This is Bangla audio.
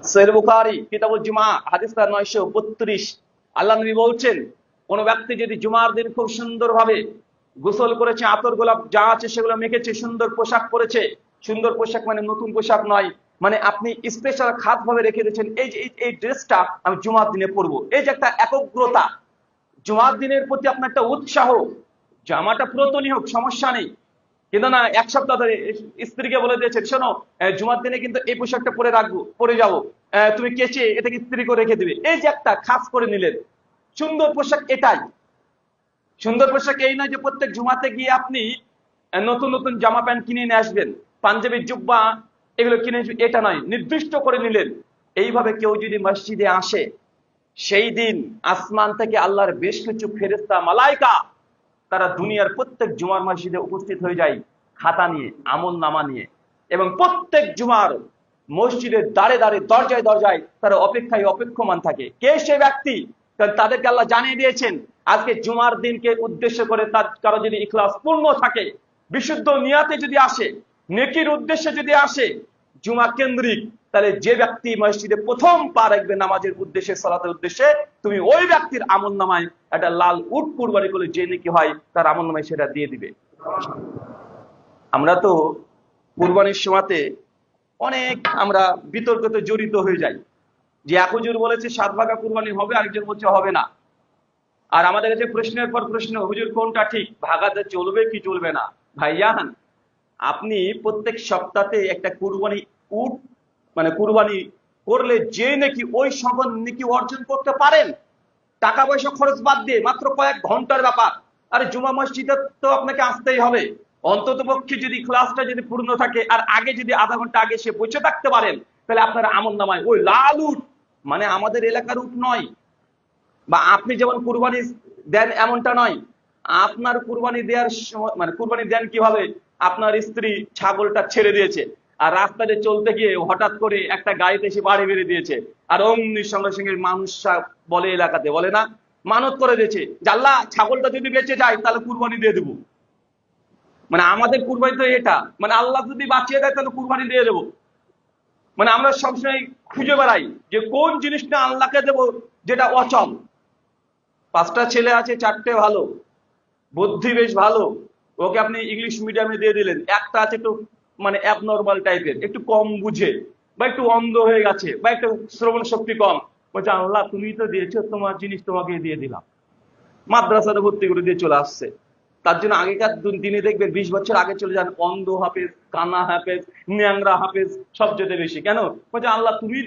সহিহ বুখারী কিতাবুল জুমা হাদিস 932। আল্লাহ নবী বলছেন, কোন ব্যক্তি যদি জুমার দিন খুব সুন্দরভাবে গোসল করেছে, আতর গোলাপ যা আছে সেগুলো মেখেছে, সুন্দর পোশাক পরেছে, সুন্দর পোশাক মানে নতুন পোশাক নয়, মানে আপনি স্পেশাল খাস ভাবে রেখে দিয়েছেন এই যে এই ড্রেসটা আমি জুমার দিনে পরবো, এই যে একটা একগ্রতা, জুমার দিনের প্রতি আপনার একটা উৎসাহ, জামাটা পুরাতনই হোক সমস্যা নেই, কিন্তু না এক সপ্তাহ ধরে স্ত্রীকে বলে দিয়েছেন, শোনো জুমার দিনে কিন্তু এই পোশাকটা পরে রাখবো, পরে যাবো, তুমি কেচে এটাকে ইস্ত্রি করে রেখে দিবে, এই যে একটা খাস করে নিলেন। সুন্দর পোশাক এটাই, সুন্দর পোশাক এই নয় যে প্রত্যেক জুমাতে গিয়ে আপনি নতুন নতুন জামা প্যান্ট কিনে নিয়ে আসবেন, পাঞ্জাবি জুব্বা এগুলো কিনে, এটা নয়, নির্দিষ্ট করে নিলেন। এইভাবে কেউ যদি মসজিদে আসে, সেই দিন আসমান থেকে আল্লাহর বেশ কিছু ফেরেশতা মালাইকা তারা দুনিয়ার প্রত্যেক জুমার মসজিদে উপস্থিত হয়ে যায় খাতা নিয়ে, আমল নামা নিয়ে, এবং প্রত্যেক জুমার মসজিদের দ্বারে দ্বারে দরজায় দরজায় তারা অপেক্ষায় অপেক্ষমান থাকে। কে সে ব্যক্তি? কারণ তাদেরকে আল্লাহ জানিয়ে দিয়েছেন, আজকে জুমার দিনকে উদ্দেশ্য করে তার কারো যদি ইখলাস পূর্ণ থাকে, বিশুদ্ধ নিয়াতে যদি আসে, নেকির উদ্দেশ্যে যদি আসে, জুমা কেন্দ্রিক, তাহলে যে ব্যক্তি মসজিদে প্রথম পা রাখবে নামাজের উদ্দেশ্যে, সালাতের উদ্দেশ্যে, তুমি ওই ব্যক্তির আমল নামায় একটা লাল উট কুরবানি করলে যে নাকি হয় তার আমল নামায় সেটা দিয়ে দিবে। আমরা তো কুরবানির সময়তে অনেক আমরা বিতর্কতে জড়িত হয়ে যাই, যে এক হুজুর বলেছে 7 ভাগা কুরবানি হবে, আরেকজন বলছে হবে না। আর আমাদের কাছে প্রশ্নের পর প্রশ্ন, হুজুর কোনটা ঠিক, ভাগাতে চলবে কি চলবে না? ভাইয়ান, আপনি প্রত্যেক সপ্তাহে একটা কুরবানি উট মানে কুরবানি করলে যে নাকি ওই সকল নাকি অর্জন করতে পারেন, টাকা পয়সা খরচ বাদ দিয়ে, মাত্র কয়েক ঘন্টার ব্যাপার। আরে জুমা মসজিদে তো আপনাকে আসতেই হবে, অন্তত পক্ষে যদি ক্লাসটা যদি পূর্ণ থাকে, আর আগে যদি আধা ঘন্টা আগে সে বসে থাকতে পারেন, তাহলে আপনার আমল নামায় ওই লাল উট, মানে আমাদের এলাকার উট নয়, বা আপনি যেমন কুরবানি দেন এমনটা নয়, আপনার কুরবানি দেওয়ার সময় মানে কুরবানি দেন কিভাবে, আপনার স্ত্রী ছাগলটা ছেড়ে দিয়েছে, আর রাস্তাতে চলতে গিয়ে হঠাৎ করে একটা গাড়িতে এসে বাড়ি বেড়ে দিয়েছে, আর অমনি সঙ্গে সঙ্গে মানুষ বলে, এলাকাতে বলে না, মানত করে দিয়েছে যে আল্লাহ ছাগলটা যদি বেঁচে যায় তাহলে কুরবানি দিয়ে দেবো। মানে আমাদের কুরবানি তো এটা, মানে আল্লাহ যদি বাঁচিয়ে দেয় তাহলে কুরবানি দিয়ে দেবো। মানে আমরা সবসময় খুঁজে বেড়াই যে কোন জিনিসটা আল্লাহকে দেবো যেটা অচল। 5টা ছেলে আছে, 4টে ভালো, বুদ্ধি বেশ ভালো, ওকে আপনি ইংলিশ মিডিয়ামে দিয়ে দিলেন। একটা আছে একটু মানে অ্যাবনর্মাল টাইপের, একটু কম বুঝে, বা একটু অন্ধ হয়ে গেছে, বা একটু শ্রবণ শক্তি কম, বলছে আল্লাহ তুমি তো দিয়েছো, তোমার জিনিস তোমাকে দিয়ে দিলাম, মাদ্রাসাতে ভর্তি করে দিয়ে চলে আসছে। তার জন্য আগেকার দিনে দেখবেন 20 বছর আগে চলে যান, অন্ধ হাফেজ, কানা হাফেজ, ন্যাংরা হাফেজ সবচেয়ে বেশি। কেন? বলছে আল্লাহ তুমি